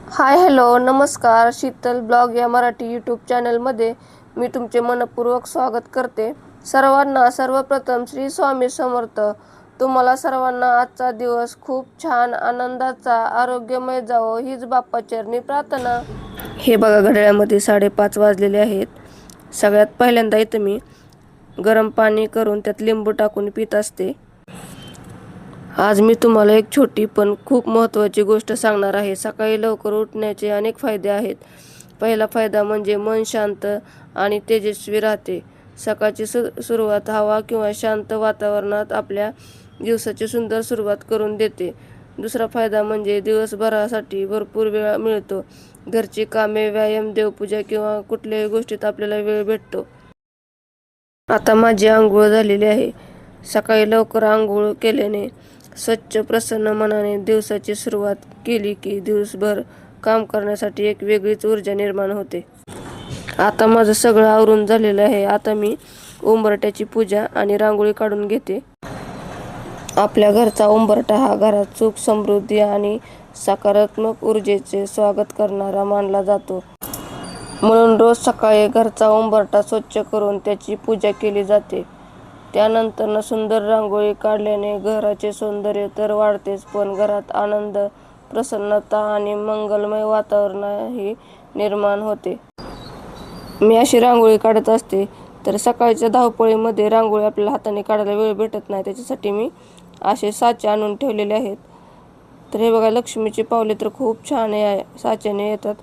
Hi hello नमस्कार. Sheetal blog या Marathi YouTube चॅनलमध्ये मी तुमचे मनपूर्वक स्वागत करते. सर्वांना सर्वप्रथम श्री स्वामी समर्थ. तुम्हाला सर्वांना आजचा दिवस खूप छान आनंदाचा आरोग्यमय जावो हीच बाप्पाचरणी प्रार्थना. हे बघा, घड्याळामध्ये 5:30 वाजलेले आहेत. सगळ्यात पहिल्यांदा इथं मी गरम पाणी करून त्यात लिंबू टाकून पित असते. आज मी तुम्हाला एक छोटी पण खूप महत्त्वाची गोष्ट सांगणार आहे. सकाळी लवकर उठण्याचे अनेक फायदे आहेत. पहिला फायदा म्हणजे मन शांत आणि तेजस्वी राहते. सकाळची सुरुवात हवा किंवा शांत वातावरणात आपल्या दिवसाची सुंदर सुरुवात करून देते. दुसरा फायदा म्हणजे दिवसभरासाठी भरपूर वेळ मिळतो. घरची कामे, व्यायाम, देवपूजा किंवा कुठल्याही गोष्टीत आपल्याला वेळ भेटतो. आता माझी आंघोळ झालेली आहे. सकाळी लवकर आंघोळ केल्याने स्वच्छ प्रसन्न मनाने दिवसाची सुरुवात केली की दिवसभर काम करण्यासाठी एक वेगळीच ऊर्जा निर्माण होते. आता माझं सगळं आवरून झालेलं आहे. आता मी उंबरट्याची पूजा आणि रांगोळी काढून घेते. आपल्या घरचा उंबरठा हा घरात सुख, समृद्धी आणि सकारात्मक ऊर्जेचे स्वागत करणारा मानला जातो. म्हणून रोज सकाळी घरचा उंबरठा स्वच्छ करून त्याची पूजा केली जाते. त्यानंतर सुंदर रांगोळी काढल्याने घराचे सौंदर्य तर वाढतेच, पण घरात आनंद, प्रसन्नता आणि मंगलमय वातावरणही निर्माण होते. मी अशी रांगोळी काढत असते. तर सकाळच्या धावपळीमध्ये रांगोळी आपल्याला हाताने काढायला वेळ भेटत नाही. त्याच्यासाठी मी असे साचे आणून ठेवलेले आहेत. तर हे बघा, लक्ष्मीची पावले तर खूप छान साच्याने येतात.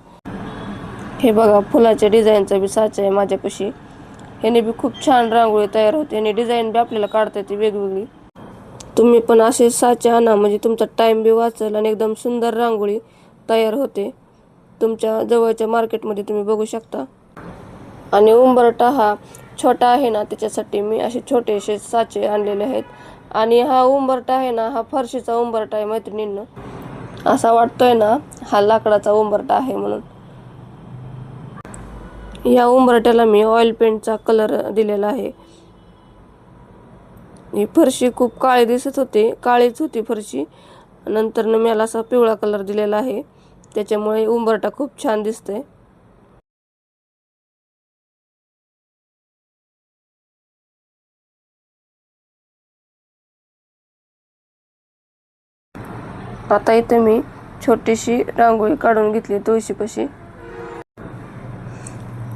हे बघा, फुलाच्या डिझाईनचा बी साचा आहे माझ्यापाशी. ह्याने बी खूप छान रांगोळी तयार होते. ह्याने डिझाईन बी आपल्याला काढता येते वेगवेगळी. तुम्ही पण असे साचे आणा, म्हणजे तुमचा टाईम बी वाचेल आणि एकदम सुंदर रांगोळी तयार होते. तुमच्या जवळच्या मार्केटमध्ये तुम्ही बघू शकता. आणि उंबरठा हा छोटा आहे ना, त्याच्यासाठी मी असे छोटेसे साचे आणलेले आहेत. आणि हा उंबरठा आहे ना, हा फरशीचा उंबरठा आहे मैत्रिणींनो. असा वाटतोय ना हा लाकडाचा उंबरठा आहे म्हणून. या उंबरठ्याला मी ऑइल पेंटचा कलर दिलेला आहे. ही फरशी खूप काळी दिसत होती, काळीच होती फरशी. नंतर मी याला असा पिवळा कलर दिलेला आहे. त्याच्यामुळे उंबरठा खूप छान दिसतोय. आता इथे मी छोटीशी रांगोळी काढून घेतली तुळशीपाशी.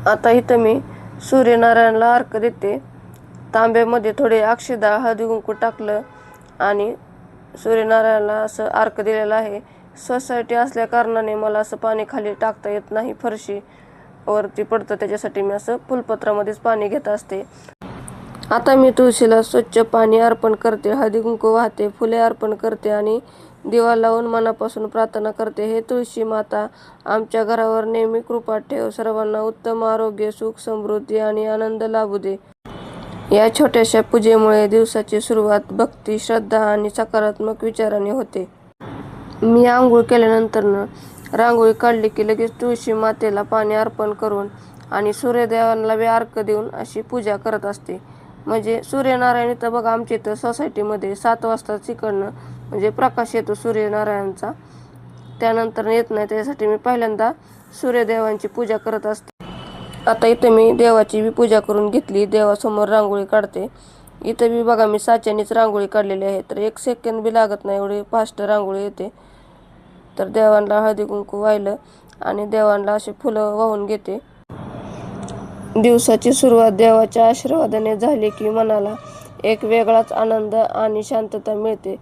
आता इथं मी सूर्यनारायणला अर्घ देते. तांब्यामध्ये थोडे अक्षदा, हळदी कुंकू टाकलं आणि सूर्यनारायणला असं अर्घ दिलेला आहे. सोसायटी असल्या कारणाने मला असं पाणी खाली टाकता येत नाही, फरशी वरती पडतं. त्याच्यासाठी मी असं फुलपत्रामध्येच पाणी घेत असते. आता मी तुळशीला स्वच्छ पाणी अर्पण करते, हळदी कुंकू वाहते, फुले अर्पण करते आणि दिवा लावून मनापासून प्रार्थना करते. हे तुळशी माता, आमच्या घरावर नेहमी कृपा ठेव. सर्वांना उत्तम आरोग्य, सुख, समृद्धी आणि आनंद लाभू दे. या छोट्याशा पूजेमुळे दिवसाची सुरुवात भक्ती, श्रद्धा आणि सकारात्मक विचाराने होते. मी आंघोळ केल्यानंतर रांगोळी काढली की लगेच तुळशी मातेला पाणी अर्पण करून आणि सूर्यदेवांना बी अर्घ्य देऊन अशी पूजा करत असते. म्हणजे सूर्यनारायण इथं बघा, आमच्या इथं सोसायटीमध्ये 7 वाजता इकडनं म्हणजे प्रकाश येतो सूर्यनारायणचा. त्यानंतर येत नाही, त्यासाठी मी पहिल्यांदा सूर्यदेवांची पूजा करत असते. आता इथं मी देवाची बी पूजा करून घेतली. देवासमोर रांगोळी काढते. इथं बी बघा, मी साच्यानेच रांगोळी काढलेली आहे. तर 1 सेकंद बी लागत नाही, एवढी फास्ट रांगोळी येते. तर देवांना हळदी कुंकू वाहिलं आणि देवांना असे फुलं वाहून घेते. दिवसाची सुरुवात देवाच्या आशीर्वादाने झाली की मनाला एक वेगळाच आनंद आणि शांतता मिळते.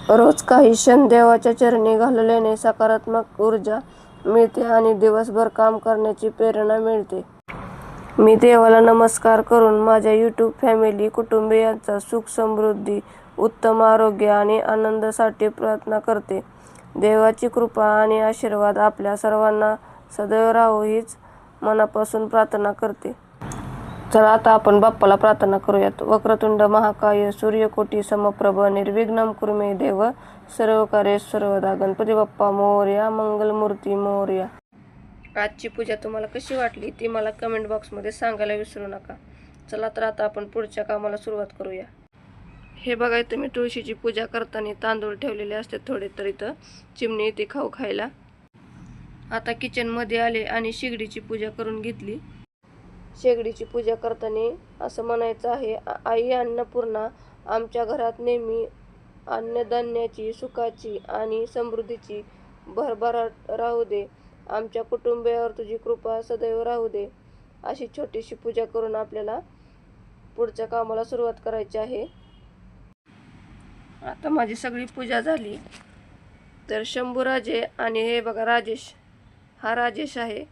रोज काही क्षण देवाच्या चरणी घालवल्याने सकारात्मक ऊर्जा मिळते आणि दिवसभर काम करण्याची प्रेरणा मिळते. मी देवाला नमस्कार करून माझ्या यूट्यूब फॅमिली, कुटुंबियांचा सुख, समृद्धी, उत्तम आरोग्य आणि आनंदासाठी प्रार्थना करते. देवाची कृपा आणि आशीर्वाद आपल्या सर्वांना सदैव राहो हीच मनापासून प्रार्थना करते. चला आता आपण बाप्पाला प्रार्थना करूयात. वक्रतुंड महाकाय, सूर्यकोटी समप्रभ, निर्विघ्नं कुरु मे देव, सर्व कार्યેषु सर्वदा. गणपती बाप्पा मोरया, मंगलमूर्ती मोरया. आजची पूजा तुम्हाला कशी वाटली ती मला कमेंट बॉक्समध्ये सांगायला विसरू नका. चला तर आता आपण पुढच्या कामाला सुरुवात करूया. हे बघा, इथं मी तुळशीची पूजा करताना तांदूळ ठेवलेले असते थोडे, तर इथं चिमणी येते खाऊ खायला. आता किचनमध्ये आले आणि शेगडीची पूजा करून घेतली. शेगडीची पूजा करताना असं म्हणायचं आहे, आई अन्नपूर्णा, आमच्या घरात नेहमी अन्नधान्याची, सुखाची आणि समृद्धीची भरभराट राहू दे. आमच्या कुटुंबावर तुझी कृपा सदैव राहू दे. अशी छोटीशी पूजा करून आपल्याला पुढच्या कामाला सुरुवात करायची आहे. आता माझी सगळी पूजा झाली. तर शंभूराजे आणि हे बघा राजेश, हा राजेश आहे.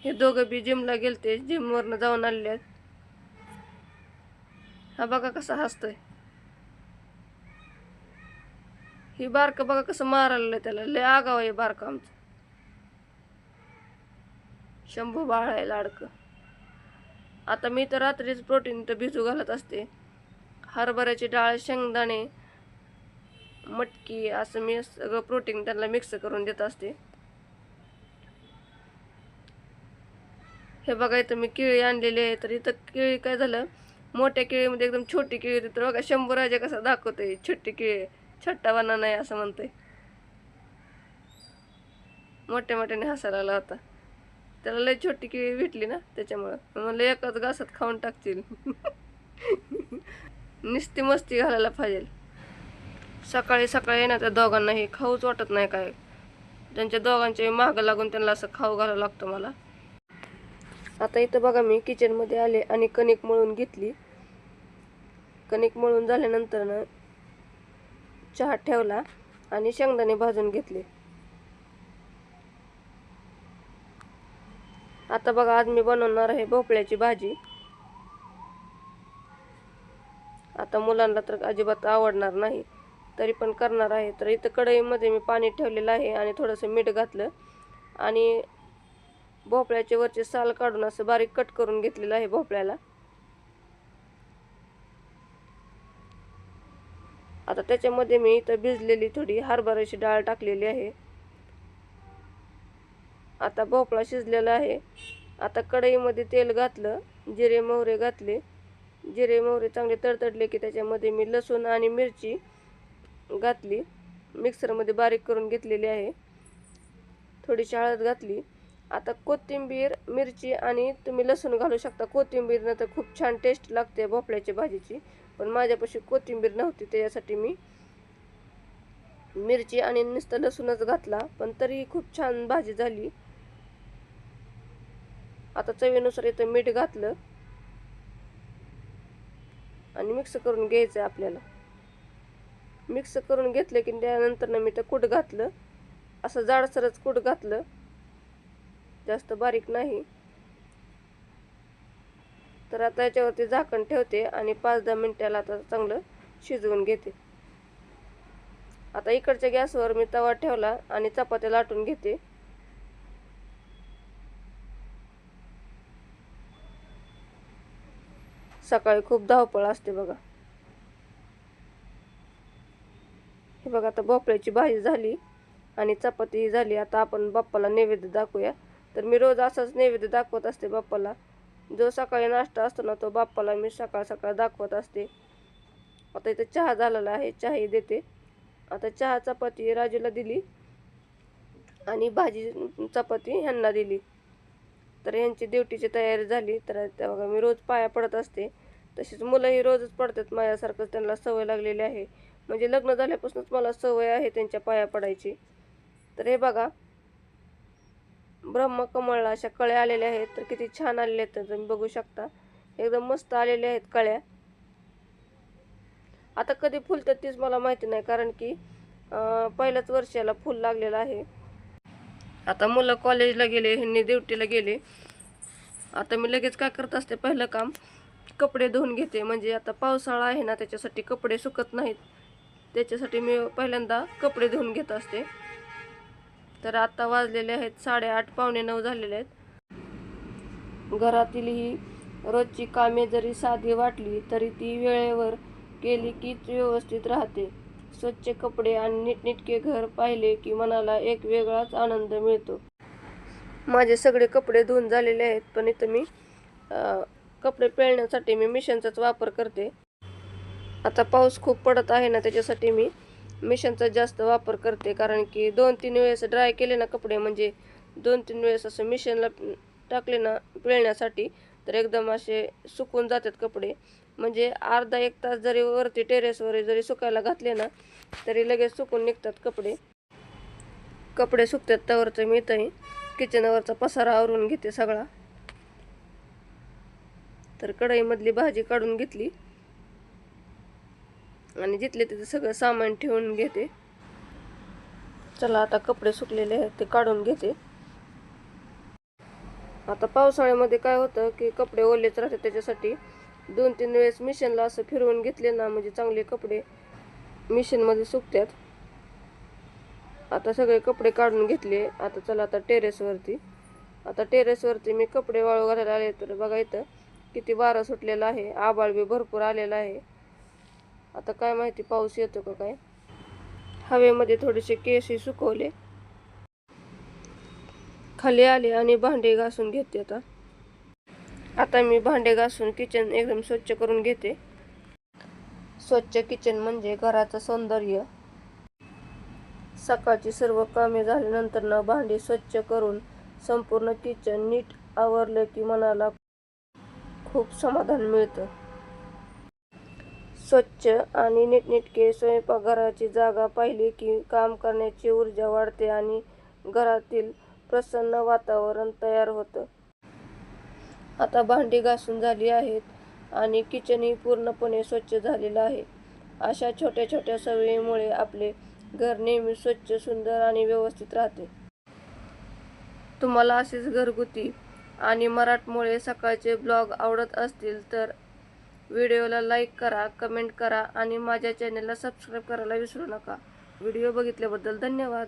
हे दोघं बी जिमला गेलते, जिमवरनं जाऊन आलेले आहेत. हा बघा कसा हसतोय. ही बारकं बघा कसं मारायला त्याला, लय आगाव आहे बारकं आमचं. शंभू बाळ आहे लाडकं. आता मी तर रात्रीच प्रोटीन तर भिजू घालत असते. हरभऱ्याची डाळ, शेंगदाणे, मटकी असं मी सगळं प्रोटीन त्यांना मिक्स करून देत असते. हे बघा इथं मी केळी आणलेली आहे. तर इथं केळी काय झालं, मोठ्या केळीमध्ये एकदम छोटी केळी होती. तर बघा शंभूराजे कसं दाखवतोय, छोटी केळी छोटा वाना नाही असं म्हणतोय. मोठ्या मोठ्याने हसायला लागला होता. त्याला लय छोटी केळी भेटली ना, त्याच्यामुळं म्हणलं एकाच घासात खाऊन टाकतील. नुसती मस्ती घालायला पाहिजे. सकाळी सकाळी ना त्या दोघांनाही खाऊच वाटत नाही काय. त्यांच्या दोघांच्या मागं लागून त्यांना असं खाऊ घालावं लागतं मला. आता इथं बघा मी किचनमध्ये आले आणि कणिक मळून घेतली. कणिक मळून झाल्यानंतर ना चहा ठेवला आणि शेंगदाणे भाजून घेतले. आता बघा आज मी बनवणार आहे भोपळ्याची भाजी. आता मुलांना तर अजिबात आवडणार नाही, तरी पण करणार आहे. तर इथं कढईमध्ये मी पाणी ठेवलेलं आहे आणि थोडंसं मीठ घातलं आणि भोपळ्याचे वरचे साल काढून असं बारीक कट करून घेतलेलं आहे भोपळ्याला. आता त्याच्यामध्ये मी इथं भिजलेली थोडी हरभऱ्याची डाळ टाकलेली आहे. आता भोपळा शिजलेला आहे. आता कढईमध्ये तेल घातलं, जिरे मोहरे घातले. जिरे मोहरे चांगले तडतडले की त्याच्यामध्ये मी लसूण आणि मिरची घातली, मिक्सरमध्ये बारीक करून घेतलेली आहे. थोडीशी हळद घातली. आता कोथिंबीर, मिरची आणि तुम्ही लसूण घालू शकता. कोथिंबीरनं तर खूप छान टेस्ट लागते भोपळ्याची भाजीची, पण माझ्यापाशी कोथिंबीर नव्हती त्याच्यासाठी मी मिरची आणि नुसतं लसूणच घातला, पण तरी खूप छान भाजी झाली. आता चवीनुसार इथं मीठ घातलं आणि मिक्स करून घ्यायचं आपल्याला. मिक्स करून घेतलं की त्यानंतर मी तर कूट घातलं, असं जाडसरच कूट घातलं, जास्त बारीक नाही. तर आता याच्यावरती झाकण ठेवते आणि 5-10 मिनिटाला आता चांगलं शिजवून घेते. आता इकडच्या गॅसवर मी तवा ठेवला आणि चपात्या लाटून घेते. सकाळी खूप धावपळ असते बघा. हे बघा आता भोपळ्याची भाजी झाली आणि चपाती झाली. आता आपण बाप्पाला नैवेद्य दाखवूया. तर मी रोज असंच नैवेद्य दाखवत असते बाप्पाला. जो सकाळी नाश्ता असतो ना, तो बाप्पाला मी सकाळ सकाळ दाखवत असते. आता इथं चहा झालेला आहे, चहाही देते. आता चहा चपाती राजूला दिली आणि भाजी चपाती ह्यांना दिली. तर ह्यांची ड्युटीची तयारी झाली. तर त्या बघा मी रोज पाया पडत असते. तशीच मुलंही रोजच पडतात माझ्यासारखंच, त्यांना सवय लागलेली आहे. म्हणजे लग्न झाल्यापासूनच मला सवय आहे त्यांच्या पाया पडायची. तर हे बघा ब्रह्मकमळला अशा कळ्या आलेल्या आहेत. तर किती छान आलेल्या आहेत, तर तुम्ही बघू शकता. एकदम मस्त आलेल्या आहेत कळ्या. आता कधी फुलतात तीच मला माहिती नाही, कारण की पहिल्याच वर्षाला फुल लागलेलं आहे. आता मुलं कॉलेजला गेले, ह्यांनी ड्युटीला गेले. आता मी लगेच काय करत असते, पहिलं काम कपडे धुवून घेते. म्हणजे आता पावसाळा आहे ना, त्याच्यासाठी कपडे सुकत नाहीत, त्याच्यासाठी मी पहिल्यांदा कपडे धुवून घेत असते. तर आता वाजलेले आहेत 8:30, 8:45 झालेले आहेत. घरातील ही रोजची कामे जरी साधी वाटली तरी ती वेळेवर केली कीच व्यवस्थित राहते. स्वच्छ कपडे आणि नीटनेटके घर पाहिले की मनाला एक वेगळाच आनंद मिळतो. माझे सगळे कपडे धुवून झालेले आहेत, पण इथं मी कपडे पिळण्यासाठी मी मिशनचाच वापर करते. आता पाऊस खूप पडत आहे ना, त्याच्यासाठी मी मिशनचा जास्त वापर करते. कारण की 2-3 वेळेस ड्राय केले ना कपडे, म्हणजे 2-3 वेळेस असं मिशनला टाकले ना पिळण्यासाठी, तर एकदम असे सुकून जातात कपडे. म्हणजे अर्धा 1 तास जरी वरती टेरेसवर जरी सुकायला घातले ना तरी लगेच सुकून निघतात कपडे. कपडे सुकतात त्यावरचं मी इथंही किचनवरचा पसारा आवरून घेते सगळा. तर कढईमधली भाजी काढून घेतली आणि जिथले तिथे सगळं सामान ठेवून घेते. चला आता कपडे सुकलेले आहेत ते काढून घेते. आता पावसाळ्यामध्ये काय होतं की कपडे ओलेच राहतात, त्याच्यासाठी 2-3 वेळेस मिशनला असं फिरवून घेतले ना म्हणजे चांगले कपडे मिशनमध्ये सुकतात. आता सगळे कपडे काढून घेतले. आता चला आता टेरेसवरती. आता टेरेसवरती मी कपडे वाळू घालायला आले. तर बघा इथं किती वारं सुटलेलं आहे, आभाळ बी भरपूर आलेलं आहे. आता काय माहिती पाऊस येतो का काय. हवेमध्ये थोडेसे केसही सुकवले. खाली आले आणि भांडे घासून घेते. आता मी भांडे घासून किचन एकदम स्वच्छ करून घेते. स्वच्छ किचन म्हणजे घराचं सौंदर्य. सकाळची सर्व कामे झाल्यानंतर ना भांडी स्वच्छ करून संपूर्ण किचन नीट आवरले की मनाला खूप समाधान मिळतं. स्वच्छ आणि नीटनेटके स्वयंपाकघराची जागा पाहिली की काम करण्याची ऊर्जा वाढते आणि घरातील प्रसन्न वातावरण तयार होतं. आता भांडी घासून झाली आहेत आणि किचनही पूर्णपणे स्वच्छ झालेलं आहे. अशा छोट्या छोट्या सवयीमुळे आपले घर नेहमी स्वच्छ, सुंदर आणि व्यवस्थित राहते. तुम्हाला असेच घरगुती आणि मराठमोळे सकाळचे ब्लॉग आवडत असतील तर व्हिडिओला लाईक करा, कमेंट करा आणि माझ्या चॅनलला सबस्क्राईब करायला विसरू नका. व्हिडिओ बघितल्याबद्दल धन्यवाद.